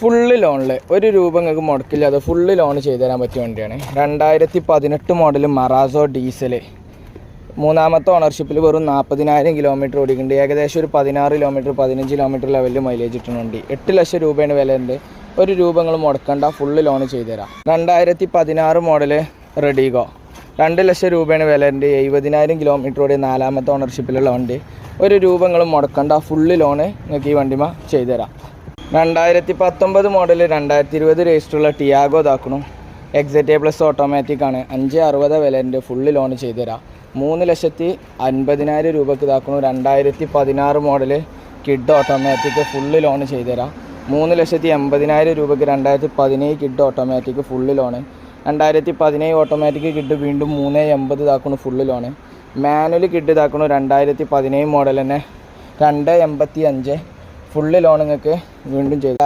Full ലോണിൽ ഒരു രൂപ നിങ്ങൾക്ക് മുടക്കില്ലാതെ ഫുള്ള് ലോൺ ചെയ്തു തരാൻ പറ്റിയ വണ്ടിയാണ്. 2018 മോഡൽ മറാസോ ഡീസൽ. മൂന്നാമത്തെ ഓണർഷിപ്പിൽ വെറും 40,000 കിലോമീറ്റർ ഓടിക്കുന്നുണ്ട്. ഏകദേശം ഒരു 16 കിലോമീറ്റർ 15 കിലോമീറ്റർ ലെവലിൽ മൈലേജ് കിട്ടുന്ന വണ്ടി. 8 ലക്ഷം രൂപയാണ് വിലയുണ്ട്. ഒരു രൂപ നിങ്ങൾ മുടക്കണ്ട, ഫുള്ള് ലോൺ ചെയ്തു തരാം. 2016 മോഡൽ റെഡിഗോ. 2 ലക്ഷം രൂപയാണ് വിലയുണ്ട്. 70,000 കിലോമീറ്റർ ഓടിയ 4ാമത്തെ ഓണർഷിപ്പിലുള്ള വണ്ടി. ഒരു രൂപ നിങ്ങൾ മുടക്കണ്ട, ഫുള്ള് ലോണ് നിങ്ങൾക്ക് ഈ വണ്ടിമ ചെയ്തു തരാം. 2019 മോഡൽ 2020 രജിസ്റ്ററുള്ള ടിയാഗോ ഇതാക്കണം. XZ+ ഓട്ടോമാറ്റിക് ആണ്. 560 വിലയുണ്ട്. ഫുള്ള് ലോൺ ചെയ്തു തരാം. 3,50,000 രൂപക്ക് ഇതാക്കണം. 2016 model kid automatic full loan ചെയ്തു തരാം. 3,80,000 രൂപക്ക് 2017 kid automatic full loan. 2017 automatic kid വീണ്ടും 3,80 ഇതാക്കണം ഫുള്ള് ലോണ്. മാനുവൽ കിഡ് ഇതാക്കണം 2017 മോഡൽ തന്നെ 2,85 ഫുള്ള് ലോൺ നിങ്ങൾക്ക് വീണ്ടും ചെയ്തു.